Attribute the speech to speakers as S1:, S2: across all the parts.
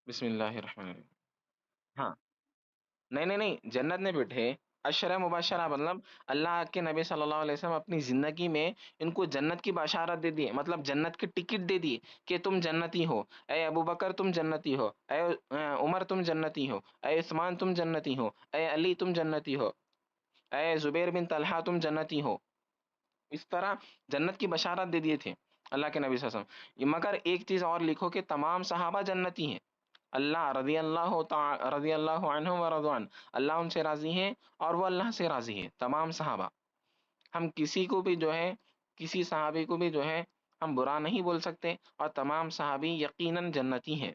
S1: بسم اللہ الرحمن الرحیم. ہاں، نہیں نہیں نہیں، جنت میں بیٹھے. اشرہ مبشرہ مطلب اللہ کے نبی صلی اللہ علیہ وسلم اپنی زندگی میں ان کو جنت کی بشارت دے دیے، مطلب جنت کی ٹکٹ دے دی کہ تم جنتی ہو. اے ابو بکر تم جنتی ہو، اے عمر تم جنتی ہو، اے عثمان تم جنتی ہو، اے علی تم جنتی ہو، اے زبیر بن طلحہ تم جنتی ہو. اس طرح جنت کی بشارت دے دیے تھے اللہ کے نبی صلی اللہ علیہ وسلم. مگر ایک چیز اور لکھو کہ تمام صحابہ جنتی ہیں. اللہ رضی اللہ عنہ و رضوان، اللہ ان سے راضی ہیں اور وہ اللہ سے راضی ہیں، تمام صحابہ. ہم کسی کو بھی جو ہے، کسی صحابی کو بھی جو ہے ہم برا نہیں بول سکتے، اور تمام صحابی یقیناً جنتی ہیں.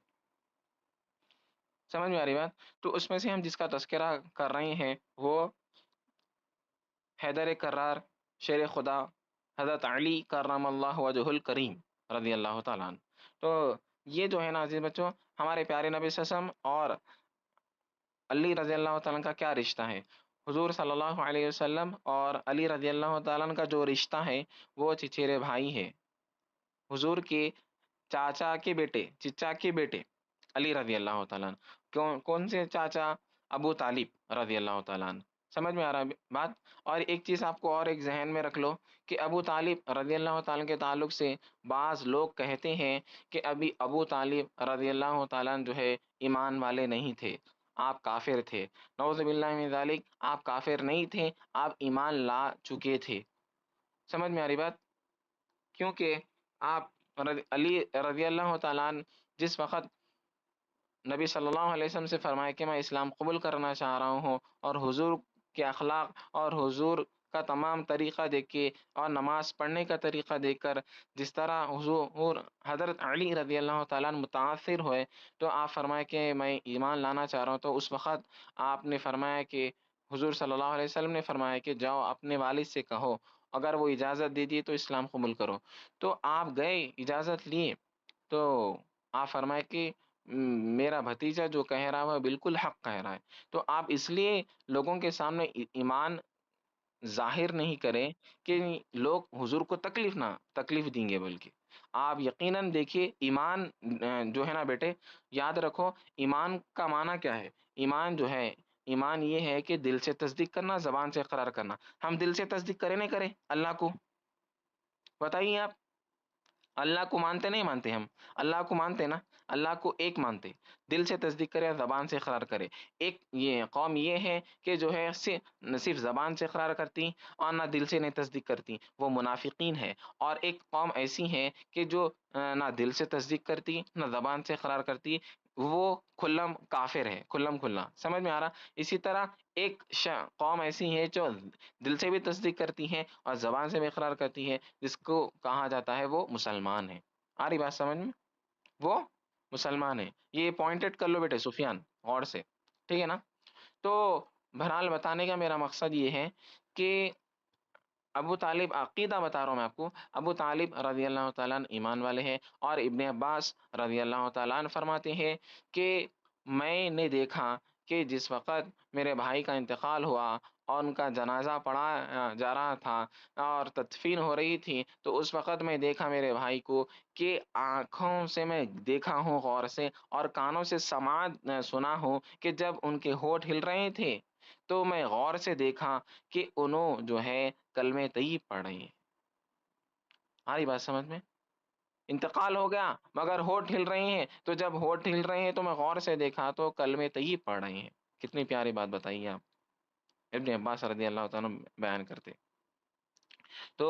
S1: سمجھ میں آ رہی بات؟ تو اس میں سے ہم جس کا تذکرہ کر رہے ہیں وہ حیدر کرار، شیر خدا، حضرت علی کرم اللہ وجہ الکریم رضی اللہ تعالیٰ عنہ. تو یہ جو ہے نا عزیز بچوں، ہمارے پیارے نبی صلی اللہ علیہ وسلم اور علی رضی اللہ تعالیٰ عنہ کا کیا رشتہ ہے. حضور صلی اللہ علیہ وسلم اور علی رضی اللہ تعالیٰ عنہ کا جو رشتہ ہے وہ چچیرے بھائی ہے. حضور کے چاچا کے بیٹے، چچا کے بیٹے علی رضی اللہ تعالیٰ عنہ. کون سے چاچا؟ ابو طالب رضی اللہ تعالیٰ عنہ. سمجھ میں آ رہا ہے بات؟ اور ایک چیز آپ کو اور ایک ذہن میں رکھ لو کہ ابو طالب رضی اللہ تعالیٰ کے تعلق سے بعض لوگ کہتے ہیں کہ ابھی ابو طالب رضی اللہ تعالیٰ جو ہے ایمان والے نہیں تھے، آپ کافر تھے. نعوذ باللہ من ذالک، آپ کافر نہیں تھے، آپ ایمان لا چکے تھے. سمجھ میں آ رہی بات؟ کیونکہ آپ علی رضی اللہ تعالیٰ عنہ جس وقت نبی صلی اللہ علیہ وسلم سے فرمائے کہ میں اسلام قبول کرنا چاہ رہا ہوں، اور حضور کے اخلاق اور حضور کا تمام طریقہ دیکھ کے اور نماز پڑھنے کا طریقہ دیکھ کر جس طرح حضور حضرت علی رضی اللہ تعالیٰ عنہ متاثر ہوئے، تو آپ فرمائے کہ میں ایمان لانا چاہ رہا ہوں. تو اس وقت آپ نے فرمایا کہ حضور صلی اللہ علیہ وسلم نے فرمایا کہ جاؤ اپنے والد سے کہو، اگر وہ اجازت دے دی تو اسلام قبول کرو. تو آپ گئے، اجازت لیے، تو آپ فرمائے کہ میرا بھتیجا جو کہہ رہا ہے وہ بالکل حق کہہ رہا ہے. تو آپ اس لیے لوگوں کے سامنے ایمان ظاہر نہیں کریں کہ لوگ حضور کو تکلیف دیں گے، بلکہ آپ یقیناً دیکھیے ایمان جو ہے نا بیٹے، یاد رکھو ایمان کا معنی کیا ہے. ایمان جو ہے، ایمان یہ ہے کہ دل سے تصدیق کرنا، زبان سے اقرار کرنا. ہم دل سے تصدیق کریں نہیں کریں اللہ کو؟ بتائیے آپ. اللہ کو مانتے نہیں مانتے؟ ہم اللہ کو مانتے نا، اللہ کو ایک مانتے، دل سے تصدیق کرے، زبان سے اقرار کرے. ایک یہ قوم یہ ہے کہ جو ہے صرف زبان سے اقرار کرتی اور نہ دل سے نہیں تصدیق کرتی، وہ منافقین ہے. اور ایک قوم ایسی ہے کہ جو نہ دل سے تصدیق کرتی نہ زبان سے اقرار کرتی، وہ کھلم کافر ہے، کھلم کھلا. سمجھ میں آ رہا؟ اسی طرح ایک قوم ایسی ہے جو دل سے بھی تصدیق کرتی ہے اور زبان سے بھی اقرار کرتی ہے، جس کو کہا جاتا ہے وہ مسلمان ہے. آ رہی بات سمجھ میں؟ وہ مسلمان ہے. یہ پوائنٹڈ کر لو بیٹے سفیان، غور سے. ٹھیک ہے نا؟ تو بہرحال بتانے کا میرا مقصد یہ ہے کہ ابو طالب، عقیدہ بتا رہا ہوں میں آپ کو، ابو طالب رضی اللہ تعالیٰ عنہ ایمان والے ہیں. اور ابن عباس رضی اللہ تعالیٰ عنہ فرماتے ہیں کہ میں نے دیکھا کہ جس وقت میرے بھائی کا انتقال ہوا اور ان کا جنازہ پڑھا جا رہا تھا اور تدفین ہو رہی تھی، تو اس وقت میں دیکھا میرے بھائی کو کہ آنکھوں سے میں دیکھا ہوں غور سے، اور کانوں سے سماعت سنا ہوں کہ جب ان کے ہونٹ ہل رہے تھے تو میں غور سے دیکھا کہ انہوں جو ہے کلمہ طیب پڑھ رہی ہیں. ہماری بات سمجھ میں؟ انتقال ہو گیا مگر ہونٹ ہل رہے ہیں، تو جب ہونٹ ہل رہے ہیں تو میں غور سے دیکھا تو کلمہ طیب پڑھ رہے ہیں. کتنی پیاری بات بتائیے آپ. ابن عباس رضی اللہ تعالیٰ بیان کرتے. تو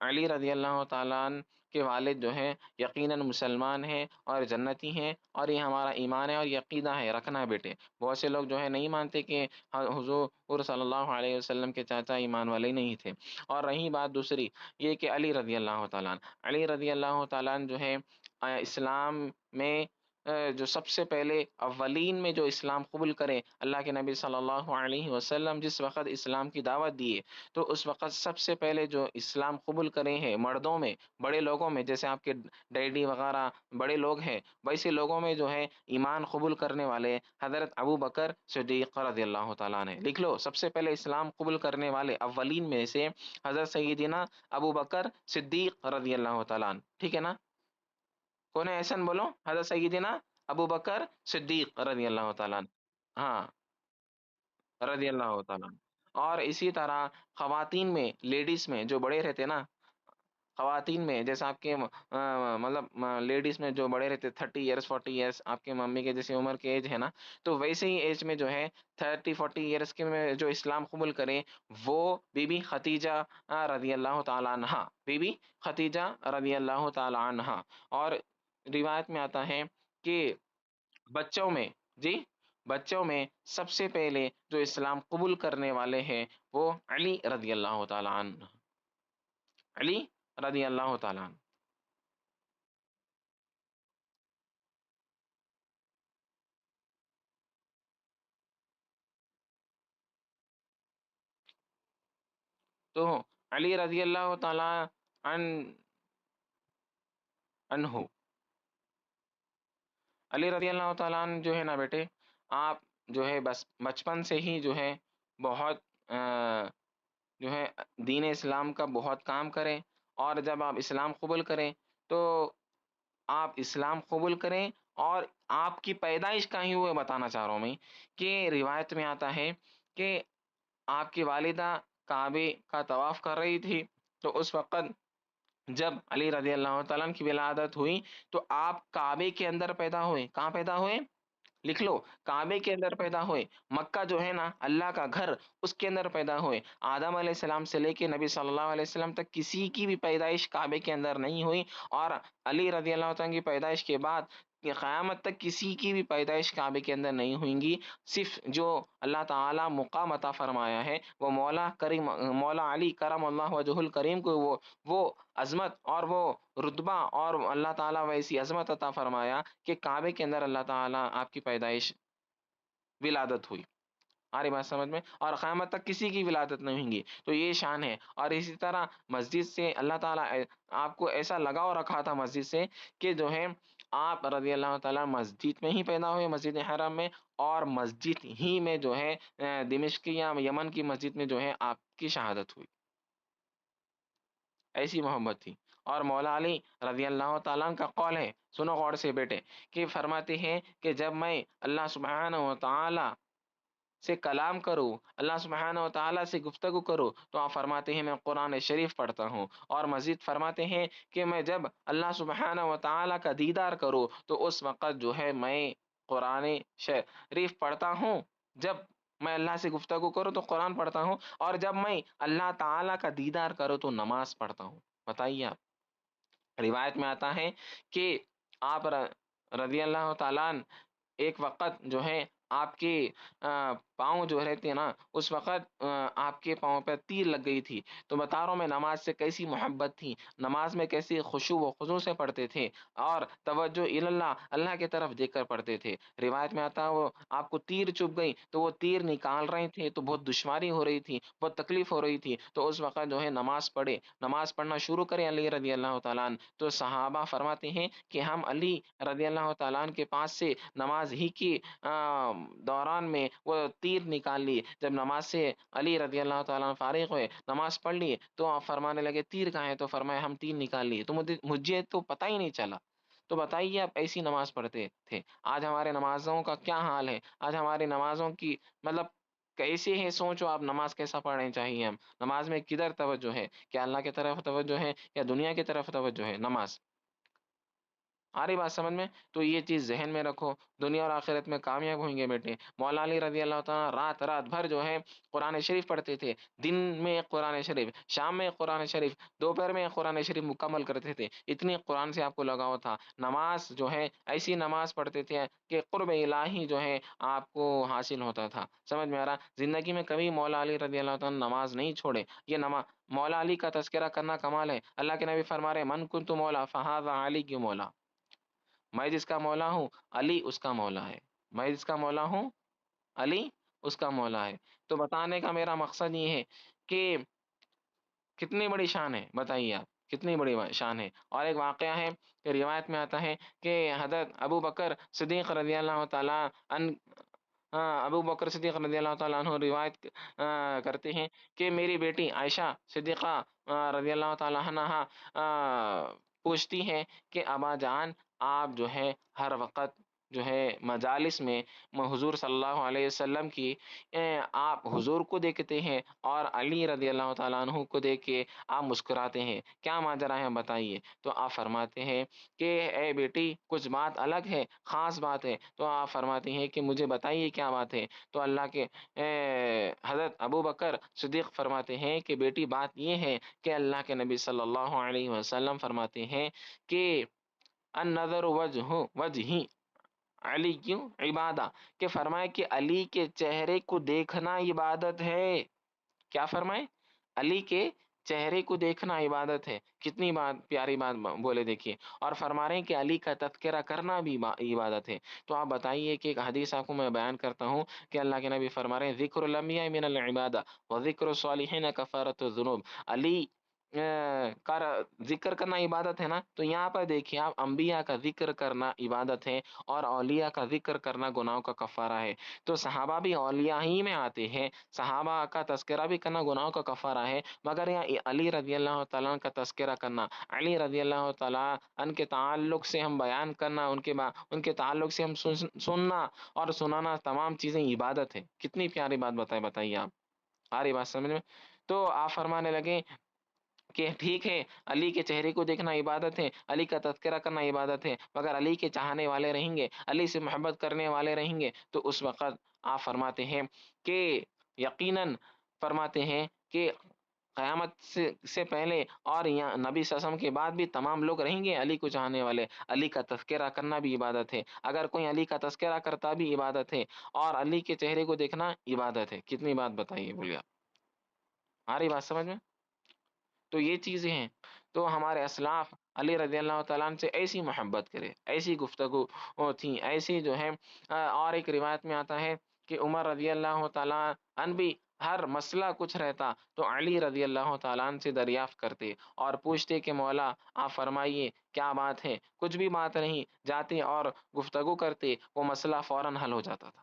S1: علی رضی اللہ تعالیٰ عنہ کے والد جو ہیں یقیناً مسلمان ہیں اور جنتی ہیں، اور یہ ہمارا ایمان ہے اور یہ عقیدہ ہے، رکھنا ہے بیٹے. بہت سے لوگ جو ہے نہیں مانتے کہ حضور صلی اللہ علیہ وسلم کے چاچا ایمان والے نہیں تھے. اور رہی بات دوسری، یہ کہ علی رضی اللہ تعالیٰ عنہ، علی رضی اللہ تعالیٰ عنہ جو ہے اسلام میں جو سب سے پہلے اولین میں جو اسلام قبول کرے، اللہ کے نبی صلی اللہ علیہ وسلم جس وقت اسلام کی دعوت دیے، تو اس وقت سب سے پہلے جو اسلام قبول کرے ہیں مردوں میں، بڑے لوگوں میں، جیسے آپ کے ڈیڈی وغیرہ بڑے لوگ ہیں، ویسے لوگوں میں جو ہے ایمان قبول کرنے والے حضرت ابو بکر صدیق رضی اللہ تعالیٰ نے. لکھ لو، سب سے پہلے اسلام قبول کرنے والے اولین میں سے حضرت سیدنا ابو بکر صدیق رضی اللہ تعالیٰ عنہ. ٹھیک ہے نا؟ کون ہے احسن بولو؟ حضرت سیدنا ابو بکر صدیق رضی اللہ تعالیٰ عنہ۔ ہاں، رضی اللہ تعالیٰ عنہ۔ اور اسی طرح خواتین میں، لیڈیز میں جو بڑے رہتے نا، خواتین میں جیسا آپ کے مطلب لیڈیز میں جو بڑے رہتے 30 ایئرس 40 ایئرس، آپ کے ممی کے جیسے عمر کے ایج ہے نا، تو ویسے ہی ایج میں جو ہے 30 40 ایئرس کے میں جو اسلام قبول کریں، وہ بی بی ختیجہ رضی اللہ تعالیٰ عنہ، بی بی ختیجہ رضی اللہ تعالیٰ عنہ۔ اور روایت میں آتا ہے کہ بچوں میں، جی، بچوں میں سب سے پہلے جو اسلام قبول کرنے والے ہیں وہ علی رضی اللہ تعالیٰ عنہ، علی رضی اللہ تعالیٰ عنہ۔ تو علی رضی اللہ تعالیٰ عنہ، علی رضی اللہ تعالیٰ عنہ جو ہے نا بیٹے، آپ جو ہے بس بچپن سے ہی جو ہے بہت جو ہے دین اسلام کا بہت کام کریں، اور جب آپ اسلام قبول کریں تو آپ اسلام قبول کریں، اور آپ کی پیدائش کہیں ہوئے بتانا چاہ رہا ہوں میں، کہ روایت میں آتا ہے کہ آپ کی والدہ کعبے کا طواف کر رہی تھی، تو اس وقت جب علی رضی اللہ تعالیٰ عنہ کی ولادت ہوئی تو آپ کعبے کے اندر پیدا ہوئے، کہاں پیدا ہوئے؟ لکھ لو، کعبے کے اندر پیدا ہوئے، مکہ جو ہے نا اللہ کا گھر، اس کے اندر پیدا ہوئے۔ آدم علیہ السلام سے لے کے نبی صلی اللہ علیہ وسلم تک کسی کی بھی پیدائش کعبے کے اندر نہیں ہوئی، اور علی رضی اللہ تعالیٰ کی پیدائش کے بعد کہ قیامت تک کسی کی بھی پیدائش کعبے کے اندر نہیں ہوئیں گی۔ صرف جو اللہ تعالیٰ مقام عطا فرمایا ہے وہ مولا کریم، مولا علی کرم اللہ وجہ الکریم کو وہ عظمت اور وہ رتبہ، اور اللہ تعالیٰ ویسی عظمت عطا فرمایا کہ کعبے کے اندر اللہ تعالیٰ آپ کی پیدائش، ولادت ہوئی۔ آ رہی بات سمجھ میں؟ اور قیامت تک کسی کی ولادت نہیں ہوگی، تو یہ شان ہے۔ اور اسی طرح مسجد سے اللہ تعالیٰ آپ کو ایسا لگاؤ رکھا تھا مسجد سے کہ جو ہے آپ رضی اللہ تعالیٰ مسجد میں ہی پیدا ہوئے، مسجد حرام میں، اور مسجد ہی میں جو ہے دمشق کی یا یمن کی مسجد میں جو ہے آپ کی شہادت ہوئی، ایسی محبت تھی۔ اور مولا علی رضی اللہ تعالیٰ عنہ کا قول ہے، سنو غور سے بیٹے، کہ فرماتے ہیں کہ جب میں اللہ سبحانہ و تعالیٰ سے کلام کروں، اللہ سبحانہ و تعالیٰ سے گفتگو کروں، تو آپ فرماتے ہیں میں قرآن شریف پڑھتا ہوں، اور مزید فرماتے ہیں کہ میں جب اللہ سبحانہ و تعالیٰ کا دیدار کروں تو اس وقت جو ہے میں قرآن شریف پڑھتا ہوں، جب میں اللہ سے گفتگو کروں تو قرآن پڑھتا ہوں، اور جب میں اللہ تعالیٰ کا دیدار کروں تو نماز پڑھتا ہوں۔ بتائیے آپ، روایت میں آتا ہے کہ آپ رضی اللہ تعالیٰ عنہ ایک وقت جو ہے آپ کے پاؤں جو رہتے ہیں نا، اس وقت آپ کے پاؤں پہ تیر لگ گئی تھی، تو بتا رہا ہوں میں نماز سے کیسی محبت تھی، نماز میں کیسی خشوع و خضوع سے پڑھتے تھے، اور توجہ اللہ، اللہ کی طرف دیکھ کر پڑھتے تھے۔ روایت میں آتا ہے وہ آپ کو تیر چبھ گئی تو وہ تیر نکال رہے تھے تو بہت دشواری ہو رہی تھی، بہت تکلیف ہو رہی تھی، تو اس وقت جو ہے نماز پڑھے، نماز پڑھنا شروع کرے علی رضی اللہ تعالیٰ عنہ، تو صحابہ فرماتے ہیں کہ ہم علی رضی اللہ تعالیٰ عنہ کے پاس سے نماز ہی کی دوران میں وہ تیر نکال لیے، جب نماز سے علی رضی اللہ تعالیٰ عنہ فارغ ہوئے، نماز پڑھ لیے، تو آپ فرمانے لگے تیر کہاں ہے؟ تو فرمایا ہم تیر نکال لیے، تو مجھے تو پتہ ہی نہیں چلا۔ تو بتائیے آپ ایسی نماز پڑھتے تھے، آج ہمارے نمازوں کا کیا حال ہے؟ آج ہماری نمازوں کی مطلب کیسے ہے؟ سوچو آپ نماز کیسا پڑھنی چاہیے، ہم نماز میں کدھر توجہ ہے؟ کیا اللہ کی طرف توجہ ہے یا دنیا کی طرف توجہ ہے؟ نماز، آ رہی بات سمجھ میں؟ تو یہ چیز ذہن میں رکھو، دنیا اور آخرت میں کامیاب ہوئیں گے بیٹے۔ مولا علی رضی اللہ تعالیٰ رات رات بھر جو ہے قرآن شریف پڑھتے تھے، دن میں ایک قرآن شریف، شام میں ایک قرآن شریف، دوپہر میں ایک قرآن شریف مکمل کرتے تھے، اتنی قرآن سے آپ کو لگاؤ تھا۔ نماز جو ہے ایسی نماز پڑھتے تھے کہ قرب الہی جو ہے آپ کو حاصل ہوتا تھا۔ سمجھ میں آ رہا؟ زندگی میں کبھی مولا علی رضی اللہ تعالیٰ نماز نہیں چھوڑے۔ یہ نماز، مولا علی کا تذکرہ کرنا کمال ہے۔ اللہ کے نبی فرما رہے من کنت مولا فہذا علی کی مولا، میں جس کا مولا ہوں علی اس کا مولا ہے، میں جس کا مولا ہوں علی اس کا مولا ہے۔ تو بتانے کا میرا مقصد یہ ہے کہ کتنی بڑی شان ہے، بتائیے آپ کتنی بڑی شان ہے۔ اور ایک واقعہ ہے کہ روایت میں آتا ہے کہ حضرت ابو بکر صدیق رضی اللہ تعالیٰ عنہ، ابو بکر صدیق رضی اللہ تعالیٰ عنہ روایت کرتے ہیں کہ میری بیٹی عائشہ صدیقہ رضی اللہ تعالیٰ عنہ پوچھتی ہے کہ ابا جان آپ جو ہے ہر وقت جو ہے مجالس میں حضور صلی اللہ علیہ وسلم کی آپ حضور کو دیکھتے ہیں اور علی رضی اللہ تعالیٰ عنہ کو دیکھ کے آپ مسکراتے ہیں، کیا ماجرا ہے بتائیے؟ تو آپ فرماتے ہیں کہ اے بیٹی کچھ بات الگ ہے، خاص بات ہے، تو آپ فرماتے ہیں کہ مجھے بتائیے کیا بات ہے؟ تو اللہ کے حضرت ابو بکر صدیق فرماتے ہیں کہ بیٹی بات یہ ہے کہ اللہ کے نبی صلی اللہ علیہ وسلم فرماتے ہیں کہ النظر وجہ علی کیوں عبادہ، کہ فرمائے کہ علی کے چہرے کو دیکھنا عبادت ہے. کیا فرمائے؟ علی کے چہرے کو دیکھنا عبادت ہے. کتنی بات پیاری بات بولے دیکھیے. اور فرما رہے ہیں کہ علی کا تذکرہ کرنا بھی عبادت ہے. تو آپ بتائیے کہ ایک حدیث آپ کو میں بیان کرتا ہوں کہ اللہ کے نبی فرما رہے ہیں ذکر الانبیاء من العبادہ و ذکر الصالحین کفارۃ الذنوب. علی کا ذکر کرنا عبادت ہے نا، تو یہاں پر دیکھیے آپ انبیاء کا ذکر کرنا عبادت ہے اور اولیاء کا ذکر کرنا گناہوں کا کفارہ ہے. تو صحابہ بھی اولیاء ہی میں آتے ہیں، صحابہ کا تذکرہ بھی کرنا گناہوں کا کفارہ ہے، مگر یہاں علی رضی اللہ تعالیٰ عنہ کا تذکرہ کرنا، علی رضی اللہ تعالیٰ عنہ کے تعلق سے ہم بیان کرنا، ان کے تعلق سے ہم سننا اور سنانا، تمام چیزیں عبادت ہے. کتنی پیاری بات بتائیے آپ. آ رہی بات سمجھ میں؟ تو آپ فرمانے لگے کہ ٹھیک ہے علی کے چہرے کو دیکھنا عبادت ہے، علی کا تذکرہ کرنا عبادت ہے، مگر علی کے چاہنے والے رہیں گے، علی سے محبت کرنے والے رہیں گے، تو اس وقت آپ فرماتے ہیں کہ یقیناً فرماتے ہیں کہ قیامت سے پہلے اور یہاں نبی صلی اللہ علیہ وسلم کے بعد بھی تمام لوگ رہیں گے علی کو چاہنے والے. علی کا تذکرہ کرنا بھی عبادت ہے، اگر کوئی علی کا تذکرہ کرتا بھی عبادت ہے، اور علی کے چہرے کو دیکھنا عبادت ہے. کتنی بات بتائیے بولیے آپ. آ رہی بات سمجھ میں؟ تو یہ چیزیں ہیں. تو ہمارے اسلاف علی رضی اللہ تعالیٰ عنہ سے ایسی محبت کرے، ایسی گفتگو تھی، ایسی جو ہے. اور ایک روایت میں آتا ہے کہ عمر رضی اللہ تعالیٰ عنہ بھی ہر مسئلہ کچھ رہتا تو علی رضی اللہ تعالیٰ عنہ سے دریافت کرتے اور پوچھتے کہ مولا آپ فرمائیے کیا بات ہے. کچھ بھی بات نہیں، جاتے اور گفتگو کرتے، وہ مسئلہ فوراً حل ہو جاتا تھا.